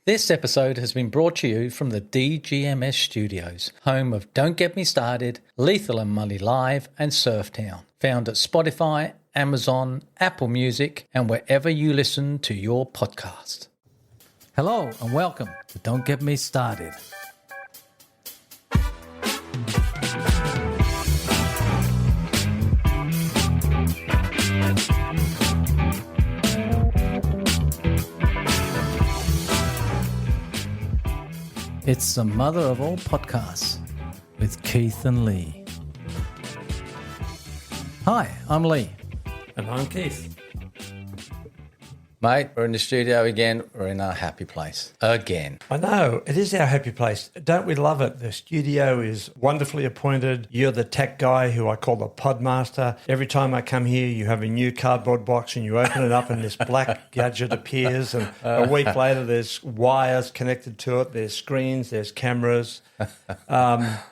This episode has been brought to you from the DGMS Studios, home of Don't Get Me Started, Lethal and Mully Live, and Surftown. Found at Spotify, Amazon, Apple Music, and wherever you listen to your podcast. Hello and welcome to Don't Get Me Started. It's the mother of all podcasts with Keith and Lee. Hi, I'm Lee. And I'm Keith. Mate, we're in the studio again. We're in our happy place again. I know, it is our happy place. Don't we love it? The studio is wonderfully appointed. You're the tech guy who I call the podmaster. Every time I come here, you have a new cardboard box and you open it up and this black gadget appears. And a week later, there's wires connected to it. There's screens, there's cameras.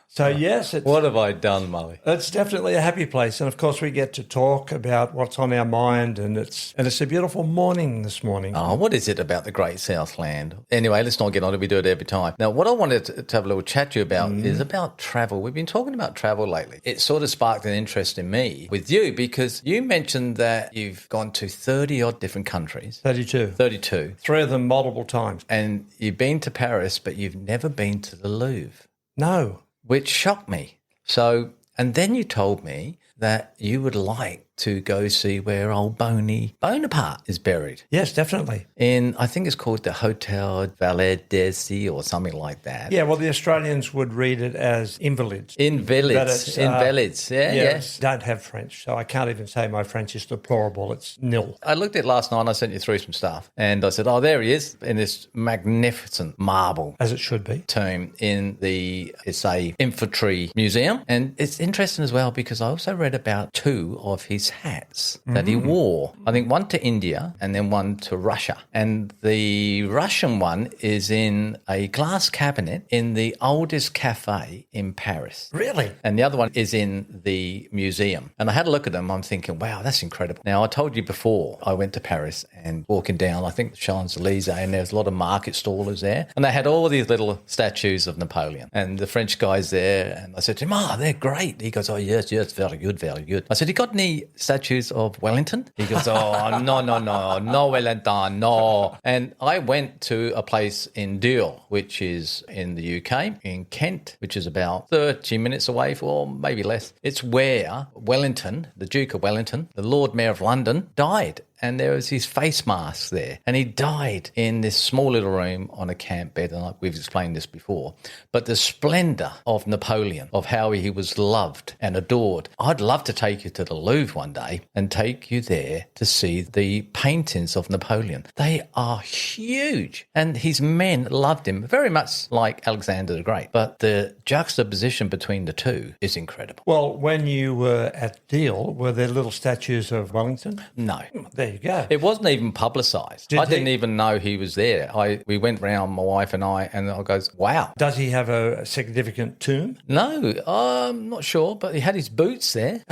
So yes, What have I done, Mully? It's definitely a happy place, and of course we get to talk about what's on our mind, and it's a beautiful morning this morning. Oh, what is it about the Great Southland? Anyway, let's not get on it. We do it every time. Now, what I wanted to have a little chat to you about is about travel. We've been talking about travel lately. It sort of sparked an interest in me with you because you mentioned that you've gone to 30-odd different countries. 32. 32. 3 of them multiple times. And you've been to Paris, but you've never been to the Louvre. No. Which shocked me. So, and then you told me that you would like to go see where old Bonaparte is buried. Yes, definitely. I think it's called the Hotel Valet d'Essy or something like that. Yeah, well, the Australians would read it as Invalids. Invalids. Invalids, yeah. Don't have French, so I can't even say my French is deplorable. It's nil. I looked at it last night and I sent you through some stuff. And I said, oh, there he is in this magnificent marble. As it should be. Tomb in it's a infantry museum. And it's interesting as well because I also read about 2 of his hats that he wore. I think one to India and then one to Russia. And the Russian one is in a glass cabinet in the oldest cafe in Paris. Really? And the other one is in the museum. And I had a look at them. I'm thinking, wow, that's incredible. Now, I told you before, I went to Paris and walking down, I think the Champs-Elysees, and there's a lot of market stallers there. And they had all these little statues of Napoleon. And the French guy's there. And I said to him, they're great. He goes, oh, yes, very good, very good. I said, you got any statues of Wellington? He goes, no Wellington, no. And I went to a place in Deal, which is in the UK, in Kent, which is about 30 minutes away, or maybe less. It's where Wellington, the Duke of Wellington, the Lord Mayor of London, died. And there was his face mask there. And he died in this small little room on a camp bed. And we've explained this before. But the splendour of Napoleon, of how he was loved and adored. I'd love to take you to the Louvre one day and take you there to see the paintings of Napoleon. They are huge. And his men loved him very much like Alexander the Great. But the juxtaposition between the two is incredible. Well, when you were at Deal, were there little statues of Wellington? No. There you go. It wasn't even publicised. I didn't even know he was there. We went round, my wife and I goes, wow. Does he have a significant tomb? No, I'm not sure, but he had his boots there.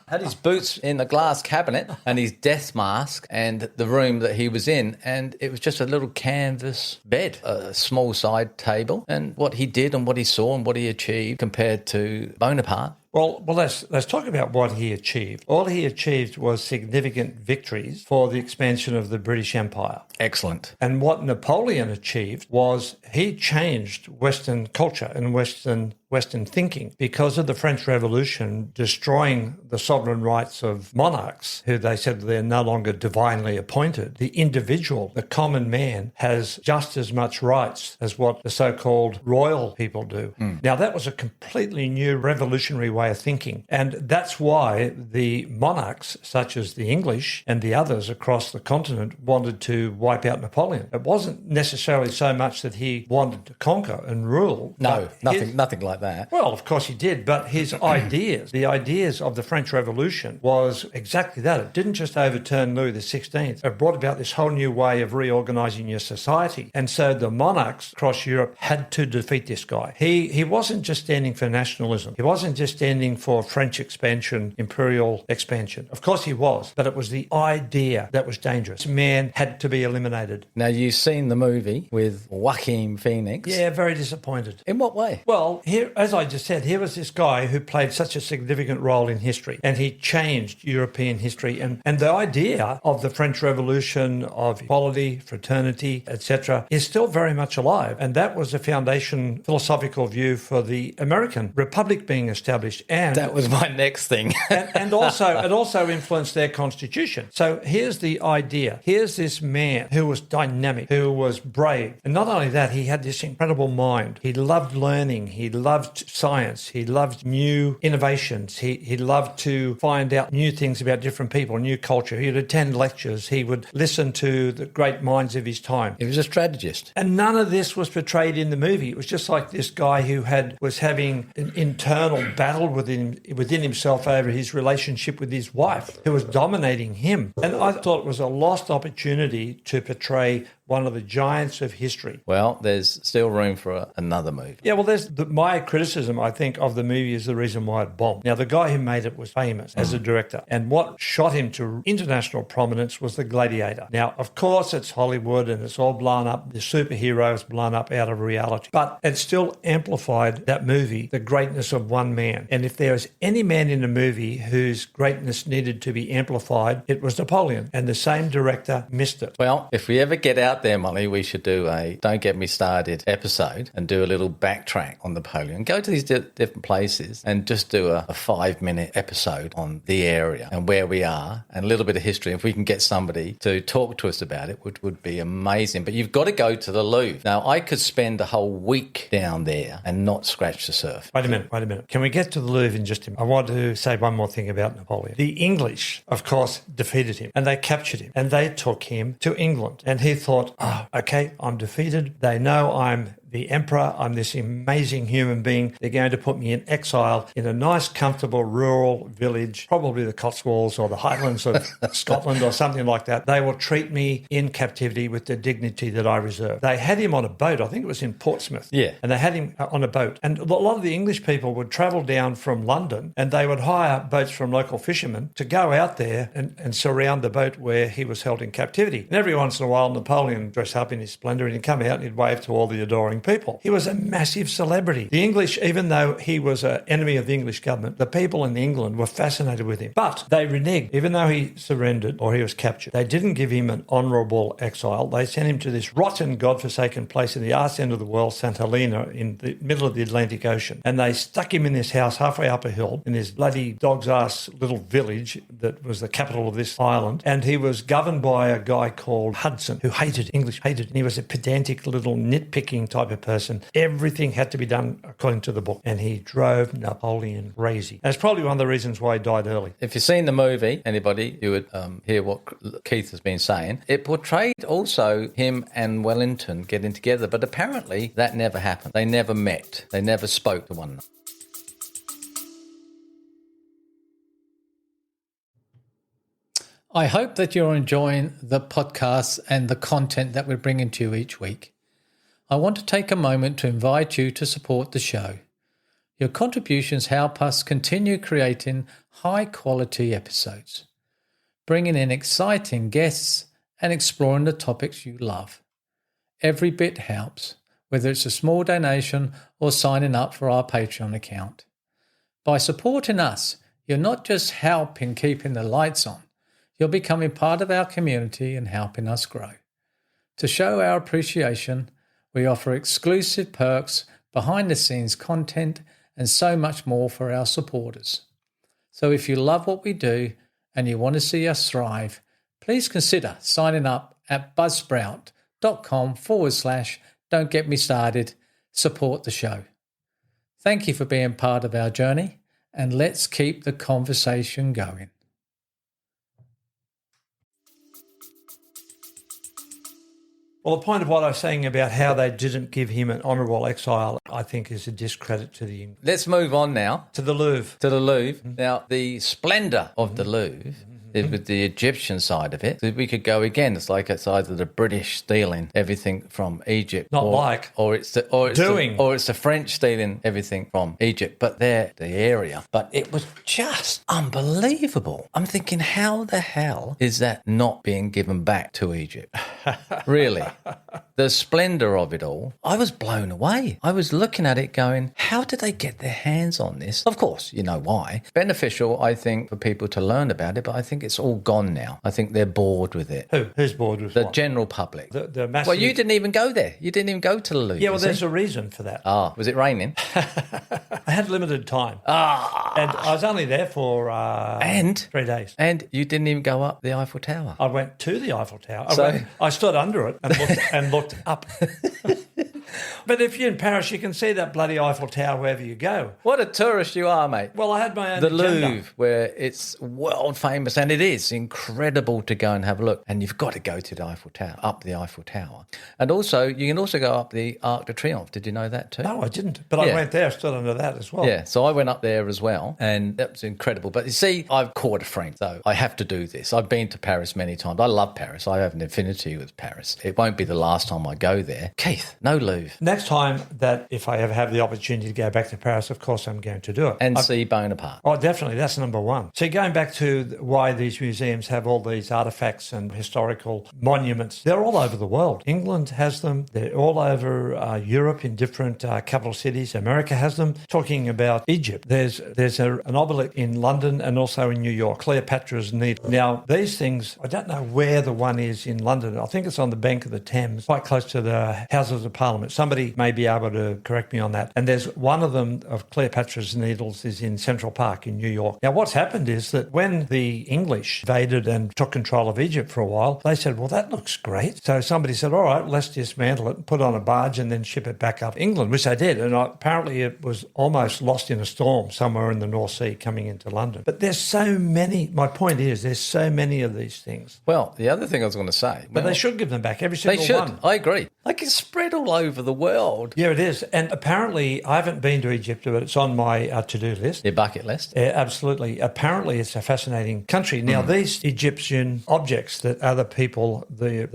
Had his boots in the glass cabinet and his death mask and the room that he was in. And it was just a little canvas bed, a small side table. And what he did and what he saw and what he achieved compared to Bonaparte. Well, let's talk about what he achieved. All he achieved was significant victories for the expansion of the British Empire. Excellent. And what Napoleon achieved was he changed Western culture and Western thinking because of the French Revolution destroying the sovereign rights of monarchs, who they said they're no longer divinely appointed. The individual, the common man, has just as much rights as what the so-called royal people do. Now, that was a completely new revolutionary way of thinking. And that's why the monarchs, such as the English and the others across the continent, wanted to wipe out Napoleon. It wasn't necessarily so much that he wanted to conquer and rule. No, nothing like like that. Well, of course he did, but his ideas, the ideas of the French Revolution was exactly that. It didn't just overturn Louis XVI. It brought about this whole new way of reorganising your society. And so the monarchs across Europe had to defeat this guy. He wasn't just standing for nationalism. He wasn't just standing for French expansion, imperial expansion. Of course he was, but it was the idea that was dangerous. This man had to be eliminated. Now, you've seen the movie with Joaquin Phoenix. Yeah, very disappointed. In what way? Well, here, as I just said, here was this guy who played such a significant role in history, and he changed European history. And the idea of the French Revolution, of equality, fraternity, etc., is still very much alive. And that was a foundation philosophical view for the American Republic being established. And That was my next thing. and also it also influenced their constitution. So here's the idea. Here's this man who was dynamic, who was brave. And not only that, he had this incredible mind. He loved learning. He loved science. He loved new innovations. He loved to find out new things about different people, new culture. He would attend lectures. He would listen to the great minds of his time. He was a strategist. And none of this was portrayed in the movie. It was just like this guy who was having an internal battle within himself over his relationship with his wife, who was dominating him. And I thought it was a lost opportunity to portray one of the giants of history. Well, there's still room for another movie. Yeah, well, my criticism, I think, of the movie is the reason why it bombed. Now, the guy who made it was famous as a director, and what shot him to international prominence was The Gladiator. Now, of course, it's Hollywood and it's all blown up. The superhero is blown up out of reality, but it still amplified that movie, the greatness of one man. And if there was any man in the movie whose greatness needed to be amplified, it was Napoleon, and the same director missed it. Well, if we ever get out there, Molly, we should do a Don't Get Me Started episode and do a little backtrack on Napoleon. Go to these different places and just do a 5-minute episode on the area and where we are and a little bit of history. If we can get somebody to talk to us about it, would be amazing. But you've got to go to the Louvre. Now, I could spend a whole week down there and not scratch the surface. Wait a minute. Can we get to the Louvre in just a minute? I want to say one more thing about Napoleon. The English, of course, defeated him and they captured him and they took him to England. And he thought, okay, I'm defeated. They know I'm the emperor. I'm this amazing human being. They're going to put me in exile in a nice, comfortable rural village, probably the Cotswolds or the Highlands of Scotland or something like that. They will treat me in captivity with the dignity that I reserve. They had him on a boat. I think it was in Portsmouth. Yeah. And they had him on a boat. And a lot of the English people would travel down from London and they would hire boats from local fishermen to go out there and surround the boat where he was held in captivity. And every once in a while, Napoleon would dress up in his splendour and he'd come out and he'd wave to all the adoring people. He was a massive celebrity. The English, even though he was an enemy of the English government, the people in England were fascinated with him. But they reneged. Even though he surrendered or he was captured, they didn't give him an honourable exile. They sent him to this rotten, godforsaken place in the arse end of the world, St. Helena, in the middle of the Atlantic Ocean. And they stuck him in this house halfway up a hill in this bloody dog's ass little village that was the capital of this island. And he was governed by a guy called Hudson, who hated English, and he was a pedantic little nitpicking type of person. Everything had to be done according to the book. And he drove Napoleon crazy. That's probably one of the reasons why he died early. If you've seen the movie, anybody, you would hear what Keith has been saying. It portrayed also him and Wellington getting together, but apparently that never happened. They never met. They never spoke to one another. I hope that you're enjoying the podcasts and the content that we're bringing to you each week. I want to take a moment to invite you to support the show. Your contributions help us continue creating high-quality episodes, bringing in exciting guests and exploring the topics you love. Every bit helps, whether it's a small donation or signing up for our Patreon account. By supporting us, you're not just helping keeping the lights on, you're becoming part of our community and helping us grow. To show our appreciation, we offer exclusive perks, behind-the-scenes content, and so much more for our supporters. So if you love what we do and you want to see us thrive, please consider signing up at buzzsprout.com/Don't Get Me Started. Support the show. Thank you for being part of our journey, and let's keep the conversation going. Well, the point of what I was saying about how they didn't give him an honourable exile, I think, is a discredit to the English. Let's move on now To the Louvre. to the Louvre. Now, the splendour of the Louvre is with the Egyptian side of it. So we could go again. It's like it's either the British stealing everything from Egypt, or it's the French stealing everything from Egypt. But they're the area. But it was just unbelievable. I'm thinking, how the hell is that not being given back to Egypt? Really, the splendour of it all. I was blown away. I was looking at it, going, how did they get their hands on this? Of course, you know why. Beneficial, I think, for people to learn about it, but I think it's all gone now. I think they're bored with it. Who's bored with The what? general public. The massive... Well, you didn't even go there. You didn't even go to the Louvre. Yeah, well, there's a reason for that. Ah, was it raining? I had limited time. And I was only there for 3 days. And you didn't even go up the Eiffel Tower. I went to the Eiffel Tower. So- I stood under it and looked up. But if you're in Paris, you can see that bloody Eiffel Tower wherever you go. What a tourist you are, mate. Well, I had my own The agenda. Louvre, where it's world famous, and it is incredible to go and have a look. And you've got to go to the Eiffel Tower, up the Eiffel Tower. And also, you can also go up the Arc de Triomphe. Did you know that too? No, I didn't. But I Yeah. went there, stood under that as well. Yeah, so I went up there as well, and that was incredible. But you see, I've caught a French, so I have to do this. I've been to Paris many times. I love Paris. I have an affinity with Paris. It won't be the last time I go there. Keith, no Louvre. Next time that if I ever have the opportunity to go back to Paris, of course I'm going to do it. And see Bonaparte. Oh, definitely. That's number one. So going back to why these museums have all these artefacts and historical monuments, they're all over the world. England has them. They're all over Europe in different capital cities. America has them. Talking about Egypt, there's an obelisk in London and also in New York, Cleopatra's Needle. Now, these things, I don't know where the one is in London. I think it's on the bank of the Thames, quite close to the Houses of Parliament. Somebody may be able to correct me on that. And there's one of them of Cleopatra's Needles is in Central Park in New York. Now, what's happened is that when the English invaded and took control of Egypt for a while, they said, well, that looks great. So somebody said, all right, let's dismantle it and put it on a barge and then ship it back up England, which they did. And apparently it was almost lost in a storm somewhere in the North Sea coming into London. But there's so many, my point is, there's so many of these things. Well, the other thing I was going to say. But they should give them back, every single They should. one. I agree. Like it's spread all over the world. Yeah, it is. And apparently, I haven't been to Egypt, but it's on my to-do list. Your bucket list. Yeah, absolutely. Apparently, it's a fascinating country. Now, these Egyptian objects that other people, the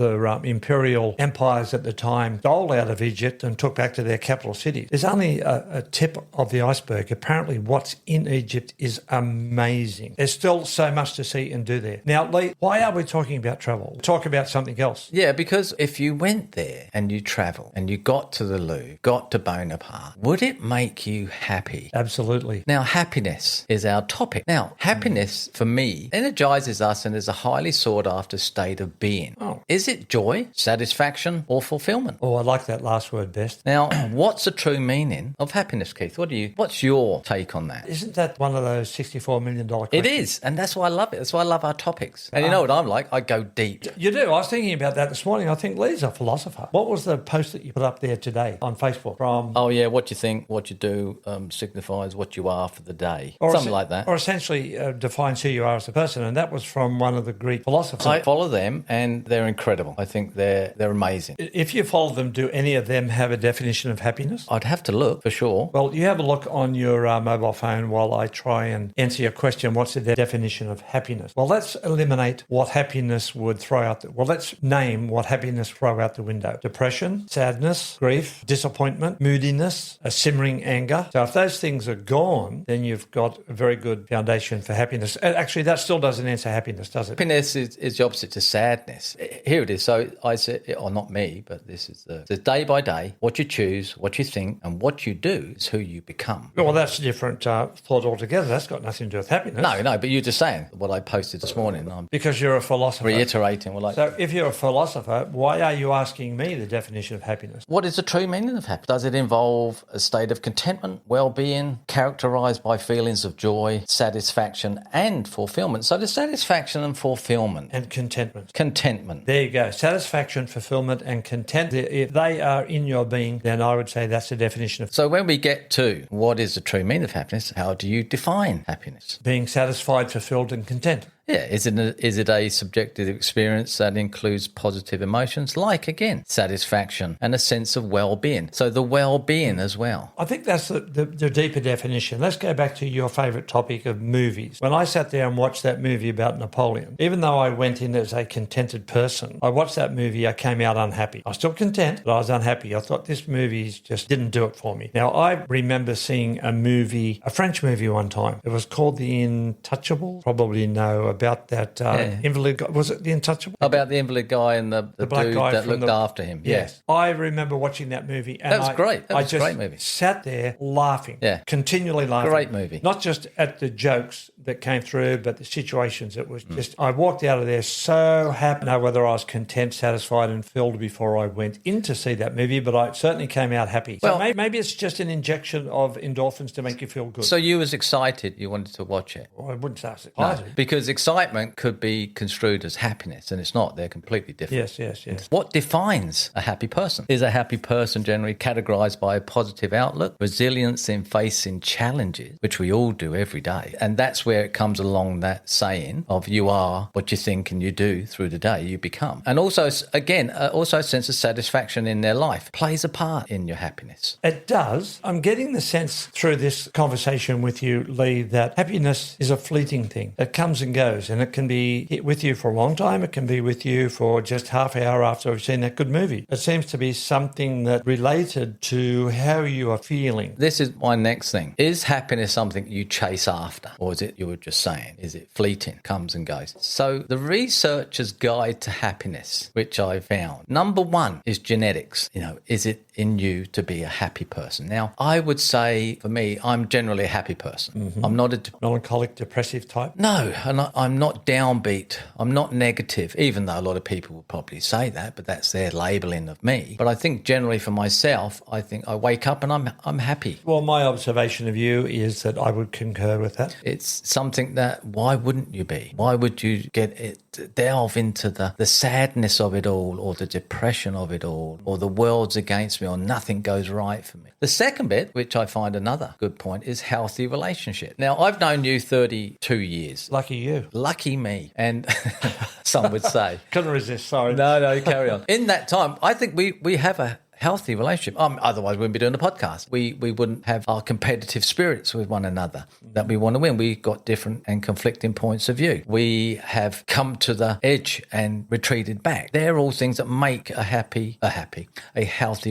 imperial empires at the time, stole out of Egypt and took back to their capital cities, there's only a tip of the iceberg. Apparently, what's in Egypt is amazing. There's still so much to see and do there. Now, Lee, why are we talking about travel? Talk about something else. Yeah, because if you went there and you travel and you got to the Louvre, got to Bonaparte, would it make you happy? Absolutely. Now, happiness is our topic. Now, happiness for me energizes us and is a highly sought after state of being. Oh. Is it joy, satisfaction, or fulfillment? Oh, I like that last word best. Now, what's the true meaning of happiness, Keith? What's your take on that? Isn't that one of those $64 million questions? It is, and that's why I love it. That's why I love our topics. And you know what I'm like? I go deep. You do. I was thinking about that this morning. I think Lee's a philosopher. What was the post that you put up there today on Facebook from... Oh, yeah, what you think, what you do signifies what you are for the day. Something like that. Or essentially defines who you are as a person. And that was from one of the Greek philosophers. I follow them, and they're incredible. I think they're amazing. If you follow them, do any of them have a definition of happiness? I'd have to look, for sure. Well, you have a look on your mobile phone while I try and answer your question. What's the definition of happiness? Well, let's eliminate what happiness would throw out. Let's name what happiness throw out the window. Depression, sadness, grief, disappointment, moodiness, a simmering anger. So if those things are gone, then you've got a very good foundation for happiness. Actually, that still doesn't answer happiness, does it? Happiness is the opposite to sadness. Here it is. So I said, or not me, but this is the day by day, what you choose, what you think, and what you do is who you become. Well, that's a different thought altogether. That's got nothing to do with happiness. No, but you're just saying what I posted this morning. I'm Because you're a philosopher. reiterating what I... So if you're a philosopher, why are you asking me the definition of happiness? What is the true meaning of happiness? Does it involve a state of contentment, well-being, characterised by feelings of joy, satisfaction and fulfilment? So the satisfaction and fulfilment. And contentment. Contentment. There you go. Satisfaction, fulfillment, and content. If they are in your being, then I would say that's the definition of So when we get to what is the true meaning of happiness, how do you define happiness? being satisfied, fulfilled, and content. Yeah, is it a subjective experience that includes positive emotions, like, again, satisfaction and a sense of well-being? So the well-being as well. I think that's the deeper definition. Let's go back to your favourite topic of movies. When I sat there and watched that movie about Napoleon, even though I went in as a contented person, I watched that movie, I came out unhappy. I was still content, but I was unhappy. I thought this movie just didn't do it for me. Now, I remember seeing a French movie one time. It was called The Intouchable. Probably know about that invalid guy. Was it The Intouchable? About the invalid guy and the black dude guy that looked after him. Yes. I remember watching that movie. And that was great. That was a great movie. Sat there laughing. Yeah. Continually laughing. Great movie. Not just at the jokes that came through, but the situations. It was just, I walked out of there so happy. I don't know whether I was content, satisfied, and filled before I went in to see that movie, but I certainly came out happy. So maybe it's just an injection of endorphins to make you feel good. So you was excited, you wanted to watch it? Well, I wouldn't say I was excited. No, because excitement could be construed as happiness, and it's not. They're completely different. Yes. What defines a happy person? Is a happy person generally categorized by a positive outlook, resilience in facing challenges, which we all do every day. And that's where it comes along, that saying of you are what you think and you do through the day you become. And also, again, also a sense of satisfaction in their life plays a part in your happiness. It does. I'm getting the sense through this conversation with you, Lee, that happiness is a fleeting thing. It comes and goes, and it can be with you for a long time. It can be with you for just half an hour after we've seen that good movie. It seems to be something that related to how you are feeling. This is my next thing. Is happiness something you chase after, or is it, you were just saying, is it fleeting, comes and goes? So the researcher's guide to happiness, which I found, number one is genetics. Is it in you to be a happy person? Now, I would say for me, I'm generally a happy person. Mm-hmm. I'm not a melancholic, depressive type. No, and I'm not downbeat. I'm not negative, even though a lot of people will probably say that, but that's their labeling of me. But I think generally for myself, I think I wake up and I'm happy. Well, my observation of you is that I would concur with that. It's something that, why wouldn't you be? Why would you delve into the sadness of it all, or the depression of it all, or the world's against me, or nothing goes right for me? The second bit, which I find another good point, is healthy relationship. Now, I've known you 32 years. Lucky you. Lucky me. And some would say. Couldn't resist, sorry. No, carry on. In that time, I think we have a healthy relationship. Otherwise, we wouldn't be doing a podcast. We wouldn't have our competitive spirits with one another that we want to win. We've got different and conflicting points of view. We have come to the edge and retreated back. They're all things that make a healthy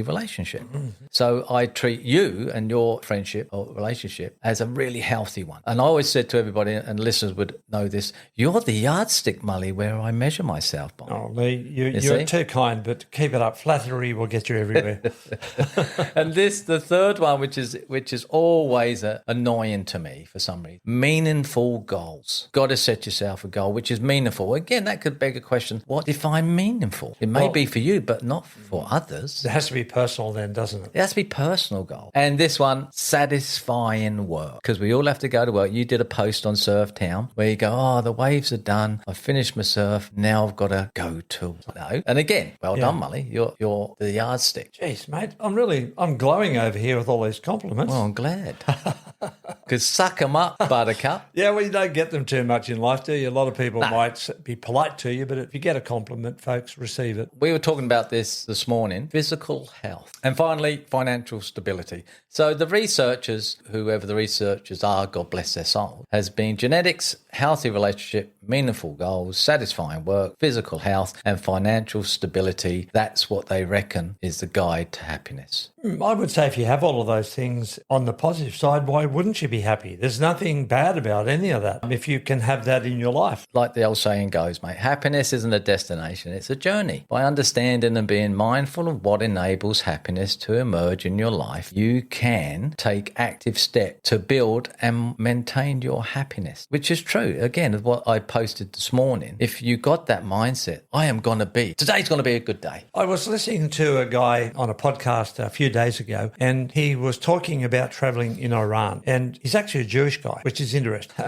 relationship. Mm-hmm. So I treat you and your friendship or relationship as a really healthy one. And I always said to everybody, and listeners would know this, you're the yardstick, Mully, where I measure myself by. Oh, Lee, you're too kind, but keep it up. Flattery will get you everywhere. And the third one, which is always annoying to me for some reason, meaningful goals. Got to set yourself a goal which is meaningful. Again, that could beg a question: what define meaningful? It may be for you, but not for others. It has to be personal, then, doesn't it? It has to be personal goal. And this one, satisfying work, because we all have to go to work. You did a post on Surf Town where you go, the waves are done. I've finished my surf. Now I've got to go to. No. And again, well done, Mully. You're the yardstick. Jeez, mate, I'm glowing over here with all these compliments. Well, I'm glad. Because suck them up, buttercup. Yeah, well, you don't get them too much in life, do you? A lot of people might be polite to you, but if you get a compliment, folks, receive it. We were talking about this morning, physical health. And finally, financial stability. So the researchers, whoever the researchers are, God bless their soul, has been genetics, healthy relationship, meaningful goals, satisfying work, physical health, and financial stability. That's what they reckon is the guide to happiness. I would say if you have all of those things on the positive side, why wouldn't you be happy? There's nothing bad about any of that if you can have that in your life. Like the old saying goes, mate, happiness isn't a destination, it's a journey. By understanding and being mindful of what enables happiness to emerge in your life, you can take active steps to build and maintain your happiness, which is true. Again, what I posted this morning, if you got that mindset, today's going to be a good day. I was listening to a guy on a podcast a few days ago, and he was talking about traveling in Iran. And he He's actually a Jewish guy, which is interesting.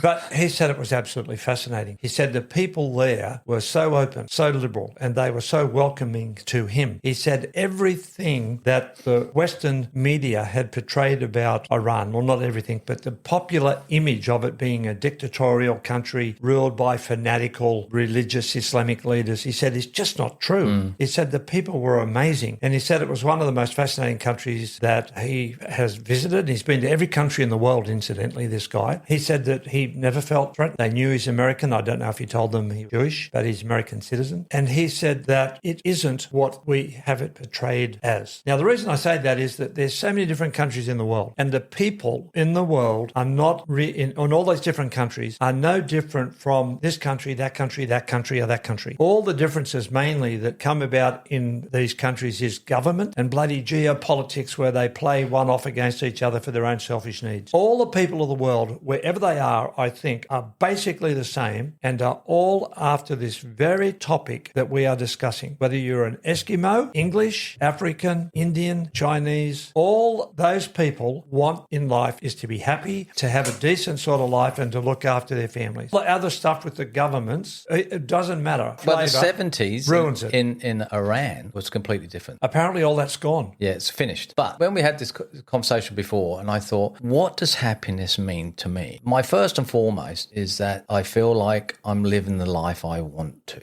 But he said it was absolutely fascinating. He said the people there were so open, so liberal, and they were so welcoming to him. He said everything that the Western media had portrayed about Iran, well, not everything, but the popular image of it being a dictatorial country ruled by fanatical religious Islamic leaders, he said is just not true. He said the people were amazing. And he said it was one of the most fascinating countries that he has visited. He's been to every country in the world, incidentally, this guy. He said that he never felt threatened. They knew he's American. I don't know if he told them he's Jewish, but he's American citizen. And he said that it isn't what we have it portrayed as. Now, the reason I say that is that there's so many different countries in the world, and the people in the world are not, in all those different countries, are no different from this country, that country, that country, or that country. All the differences mainly that come about in these countries is government and bloody geopolitics, where they play one off against each other for their own selfish needs. All the people of the world, wherever they are, I think, are basically the same and are all after this very topic that we are discussing. Whether you're an Eskimo, English, African, Indian, Chinese, all those people want in life is to be happy, to have a decent sort of life, and to look after their families. The other stuff with the governments, it doesn't matter. Well, the 70s ruins it. in Iran was completely different. Apparently all that's gone. Yeah, it's finished. But when we had this conversation before, and I thought, what does happiness mean to me? My first and foremost is that I feel like I'm living the life I want to.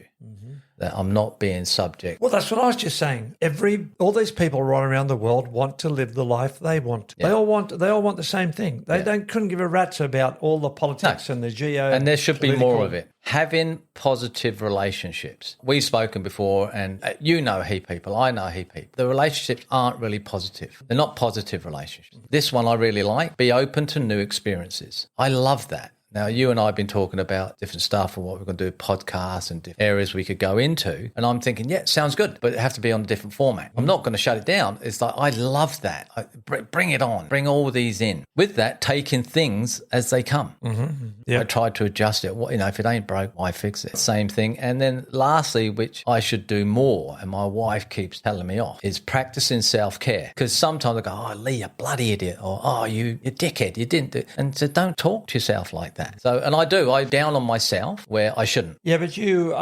That I'm not being subject. Well, that's what I was just saying. All these people right around the world want to live the life they want. Yeah. They all want the same thing. They couldn't give a rat's about all the politics and the geo. And there should be more of it. Having positive relationships. We've spoken before, and you know he people, I know he people. The relationships aren't really positive. They're not positive relationships. This one I really like. Be open to new experiences. I love that. Now, you and I have been talking about different stuff and what we're going to do, podcasts and different areas we could go into. And I'm thinking, yeah, sounds good, but it has to be on a different format. I'm not going to shut it down. It's like, I love that. Bring it on. Bring all these in. With that, taking things as they come. Yep. I tried to adjust it. If it ain't broke, why fix it? Same thing. And then lastly, which I should do more, and my wife keeps telling me off, is practicing self-care. Because sometimes I go, oh, Lee, you bloody idiot. Or, oh, you dickhead, you didn't do it. And so don't talk to yourself like that. So, and I down on myself where I shouldn't. Yeah, but you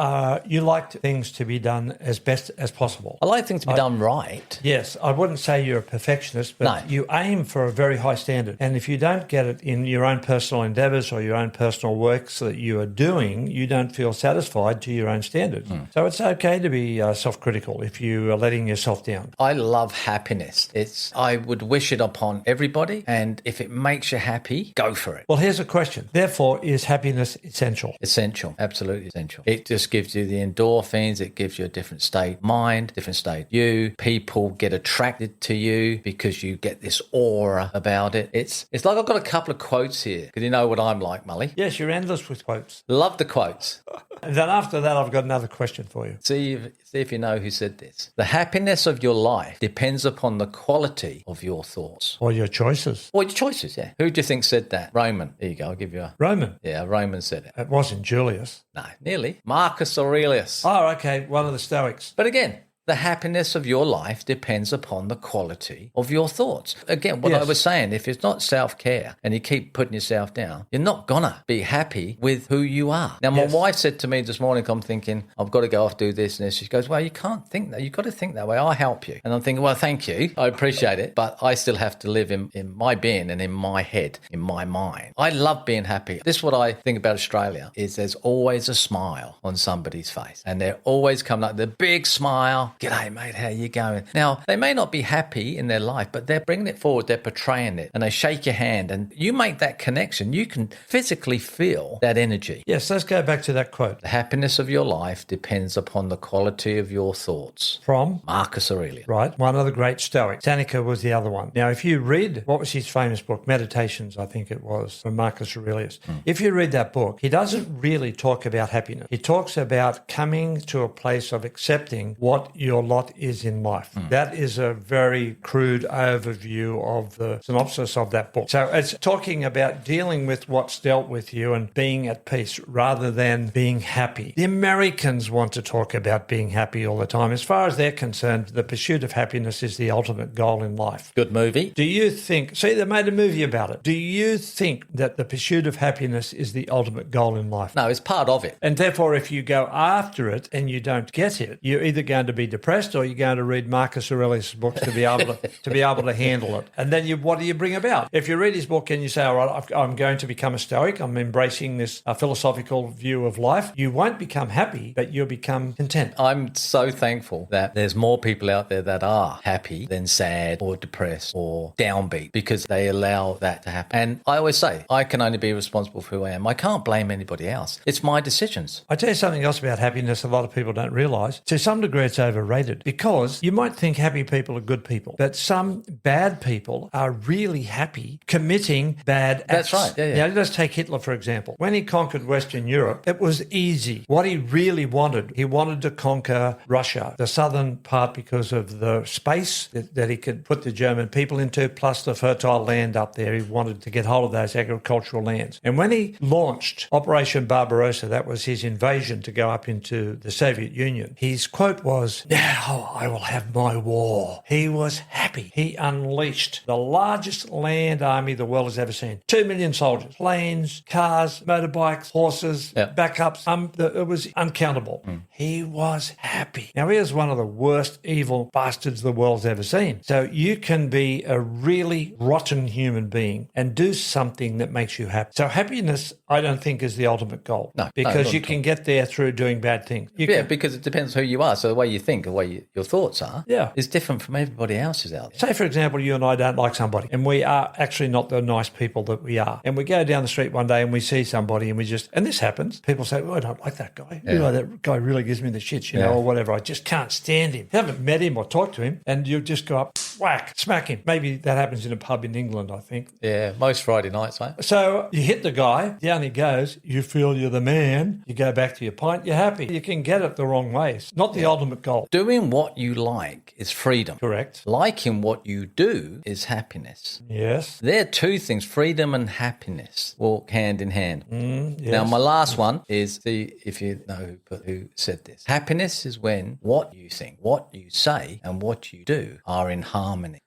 like things to be done as best as possible. I like things to be done right. Yes, I wouldn't say you're a perfectionist, but you aim for a very high standard. And if you don't get it in your own personal endeavours or your own personal works that you are doing, you don't feel satisfied to your own standards. So it's okay to be self-critical if you are letting yourself down. I love happiness. I would wish it upon everybody, and if it makes you happy, go for it. Well, here's a question. Therefore, is happiness essential? Essential, absolutely essential. It just gives you the endorphins. It gives you a different state of mind, different state of you. People get attracted to you because you get this aura about it. It's like I've got a couple of quotes here because you know what I'm like, Mully. Yes, you're endless with quotes. Love the quotes. And then after that, I've got another question for you. See if you know who said this. The happiness of your life depends upon the quality of your thoughts. Or your choices. Or your choices, yeah. Who do you think said that? Roman. There you go. I'll give you a... Roman? Yeah, Roman said it. It wasn't Julius. No, nearly. Marcus Aurelius. Oh, okay. One of the Stoics. But again, the happiness of your life depends upon the quality of your thoughts. Again, what I was saying, if it's not self-care and you keep putting yourself down, you're not going to be happy with who you are. Now, my wife said to me this morning, I'm thinking, I've got to go off do this and this. She goes, well, you can't think that. You've got to think that way. I'll help you. And I'm thinking, well, thank you. I appreciate it. But I still have to live in my being and in my head, in my mind. I love being happy. This is what I think about Australia, is there's always a smile on somebody's face. And they're always coming up, the big smile. G'day, mate, how you going? Now, they may not be happy in their life, but they're bringing it forward, they're portraying it, and they shake your hand, and you make that connection. You can physically feel that energy. Yes, let's go back to that quote. The happiness of your life depends upon the quality of your thoughts. From? Marcus Aurelius. Right, one of the great Stoics. Seneca was the other one. Now, if you read, what was his famous book? Meditations, I think it was, from Marcus Aurelius. If you read that book, he doesn't really talk about happiness. He talks about coming to a place of accepting what you your lot is in life. That is a very crude overview of the synopsis of that book. So it's talking about dealing with what's dealt with you and being at peace rather than being happy. The Americans want to talk about being happy all the time. As far as they're concerned, the pursuit of happiness is the ultimate goal in life. Good movie. Do you think, see, they made a movie about it. Do you think that the pursuit of happiness is the ultimate goal in life? No, it's part of it. And therefore, if you go after it and you don't get it, you're either going to be depressed or you're going to read Marcus Aurelius' books to be able to handle it. And then what do you bring about? If you read his book and you say, all right, I'm going to become a Stoic, I'm embracing this philosophical view of life, you won't become happy, but you'll become content. I'm so thankful that there's more people out there that are happy than sad or depressed or downbeat, because they allow that to happen. And I always say, I can only be responsible for who I am. I can't blame anybody else. It's my decisions. I tell you something else about happiness a lot of people don't realise. To some degree, it's overrated, because you might think happy people are good people, but some bad people are really happy committing bad acts. That's right. Yeah. Now, let's take Hitler, for example. When he conquered Western Europe, it was easy. What he really wanted, he wanted to conquer Russia, the southern part, because of the space that he could put the German people into, plus the fertile land up there. He wanted to get hold of those agricultural lands. And when he launched Operation Barbarossa, that was his invasion to go up into the Soviet Union, his quote was, "Now I will have my war." He was happy. He unleashed the largest land army the world has ever seen. 2 million soldiers, planes, cars, motorbikes, horses, backups. It was uncountable. He was happy. Now, he is one of the worst evil bastards the world's ever seen. So you can be a really rotten human being and do something that makes you happy. So happiness, I don't think, is the ultimate goal. No, because you can get there through doing bad things. Because it depends who you are. So the way you think, the way your thoughts are, is different from everybody else's out there. Say, for example, you and I don't like somebody, and we are actually not the nice people that we are. And we go down the street one day and we see somebody and and this happens, people say, "Oh, I don't like that guy. You know, that guy really gives me the shits, or whatever. I just can't stand him." You haven't met him or talked to him, and you just go up, whack, smack him. Maybe that happens in a pub in England, I think. Yeah, most Friday nights, mate. So you hit the guy, down he goes, you feel you're the man, you go back to your pint, you're happy. You can get it the wrong way. It's not the ultimate goal. Doing what you like is freedom. Correct. Liking what you do is happiness. Yes. They're two things, freedom and happiness, walk hand in hand. Yes. Now, my last one is, see if you know who said this. Happiness is when what you think, what you say, and what you do are in harmony.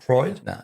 Freud? No,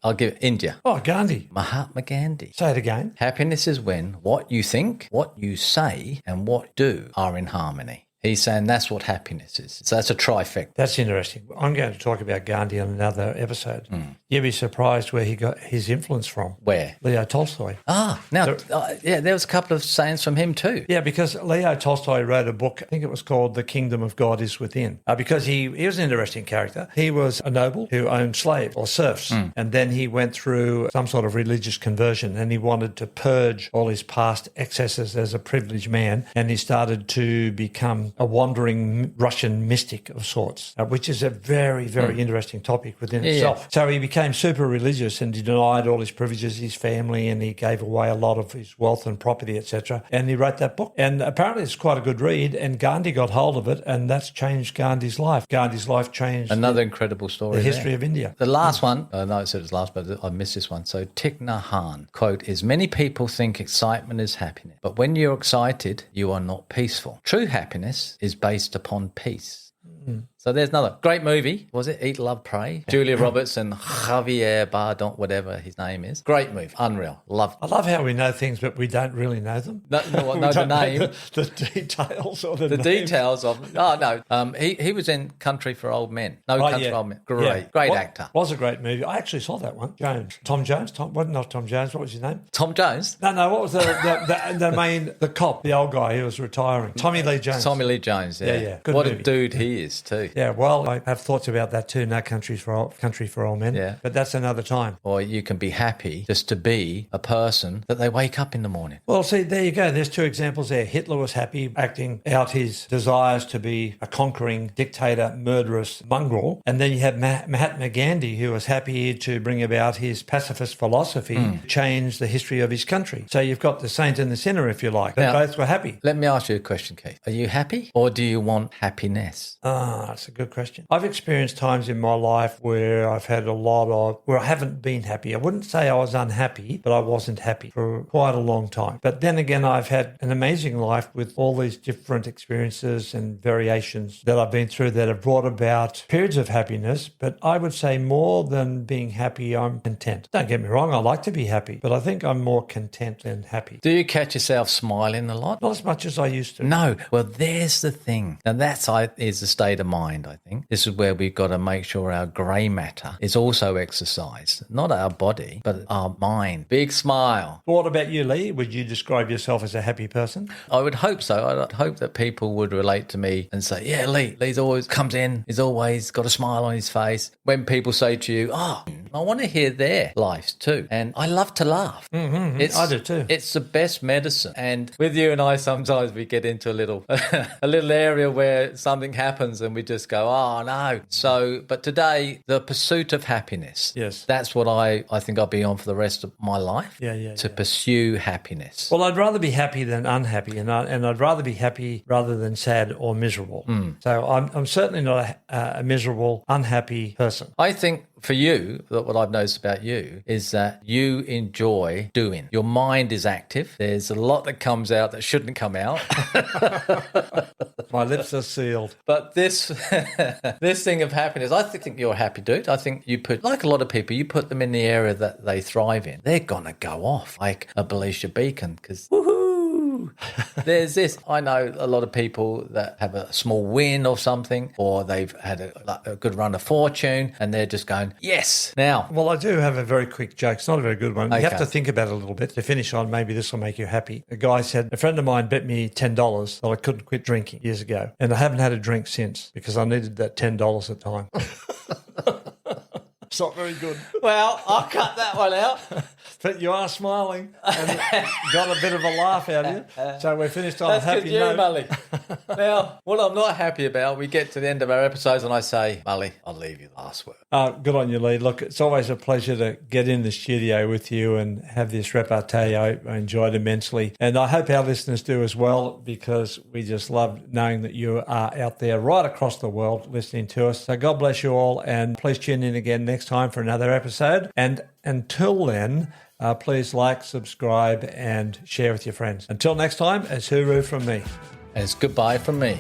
I'll give it India. Oh, Gandhi. Mahatma Gandhi. Say it again. Happiness is when what you think, what you say, and what you do are in harmony. He's saying that's what happiness is. So that's a trifecta. That's interesting. I'm going to talk about Gandhi on another episode. You'd be surprised where he got his influence from. Where? Leo Tolstoy. There was a couple of sayings from him too. Yeah, because Leo Tolstoy wrote a book, I think it was called The Kingdom of God is Within, because he was an interesting character. He was a noble who owned slaves or serfs, and then he went through some sort of religious conversion, and he wanted to purge all his past excesses as a privileged man, and he started to become a wandering Russian mystic of sorts, which is a very, very interesting topic within itself. So he became super religious and he denied all his privileges, his family, and he gave away a lot of his wealth and property, etc. And he wrote that book. And apparently it's quite a good read, and Gandhi got hold of it, and that's changed Gandhi's life. Gandhi's life changed another incredible story. The history of India. The last one, no, I said it was last, but I missed this one. So Thich Nhat Hanh, quote, is many people think excitement is happiness, but when you're excited, you are not peaceful. True happiness is based upon peace. So there's another great movie. Was it Eat, Love, Pray? Julia Roberts and Javier Bardem, whatever his name is. Great movie. Unreal. Loved it. I love how we know things, but we don't really know them. No, the name. The details or the details of... Oh, no. He was in Country for Old Men. Country for Old Men. Great actor. Was a great movie. I actually saw that one. Tom Jones. Not Tom Jones. What was his name? Tom Jones? No. What was the cop, the old guy who was retiring? Tommy Lee Jones. Tommy Lee Jones, yeah. Yeah. Good what movie. A dude he is too. Yeah, well, I have thoughts about that too. No Country for Old Men. Yeah. But that's another time. Or you can be happy just to be a person that they wake up in the morning. Well, see, there you go. There's two examples there. Hitler was happy acting out his desires to be a conquering dictator, murderous mongrel. And then you have Mahatma Gandhi, who was happy to bring about his pacifist philosophy, change the history of his country. So you've got the saint and the sinner, if you like. They both were happy. Let me ask you a question, Keith. Are you happy or do you want happiness? That's a good question. I've experienced times in my life where I've had where I haven't been happy. I wouldn't say I was unhappy, but I wasn't happy for quite a long time. But then again, I've had an amazing life with all these different experiences and variations that I've been through that have brought about periods of happiness. But I would say more than being happy, I'm content. Don't get me wrong, I like to be happy, but I think I'm more content than happy. Do you catch yourself smiling a lot? Not as much as I used to. No. Well, there's the thing. And is the state of mind, I think. This is where we've got to make sure our grey matter is also exercised. Not our body, but our mind. Big smile. What about you, Lee? Would you describe yourself as a happy person? I would hope so. I'd hope that people would relate to me and say, yeah, Lee's always comes in, he's always got a smile on his face. When people say to you, oh, I want to hear their lives too. And I love to laugh. I do too. It's the best medicine. And with you and I, sometimes we get into a little area where something happens and we just go, oh no. So, but today, the pursuit of happiness. Yes. That's what I think I'll be on for the rest of my life. To pursue happiness. Well, I'd rather be happy than unhappy, and I'd rather be happy rather than sad or miserable. So I'm certainly not a miserable, unhappy person. I think for you, what I've noticed about you is that you enjoy doing. Your mind is active. There's a lot that comes out that shouldn't come out. My lips are sealed. But this thing of happiness, I think you're a happy dude. I think you put, like a lot of people, you put them in the area that they thrive in. They're going to go off like a Belisha beacon because woohoo! There's this. I know a lot of people that have a small win or something, or they've had a good run of fortune, and they're just going, yes, now. Well, I do have a very quick joke. It's not a very good one. Okay. You have to think about it a little bit. To finish on, maybe this will make you happy. A guy said, a friend of mine bet me $10 that I couldn't quit drinking years ago, and I haven't had a drink since because I needed that $10 at the time. It's not very good. Well, I'll cut that one out. But you are smiling and got a bit of a laugh out of you. So we're finished on a happy note. Mully. Now, what I'm not happy about, we get to the end of our episodes and I say, Mully, I'll leave you the last word. Good on you, Lee. Look, it's always a pleasure to get in the studio with you and have this repartee. I enjoyed immensely. And I hope our listeners do as well, because we just love knowing that you are out there right across the world listening to us. So God bless you all, and please tune in again next time for another episode. And until then, please like, subscribe, and share with your friends. Until next time, it's hooroo from me. And it's goodbye from me.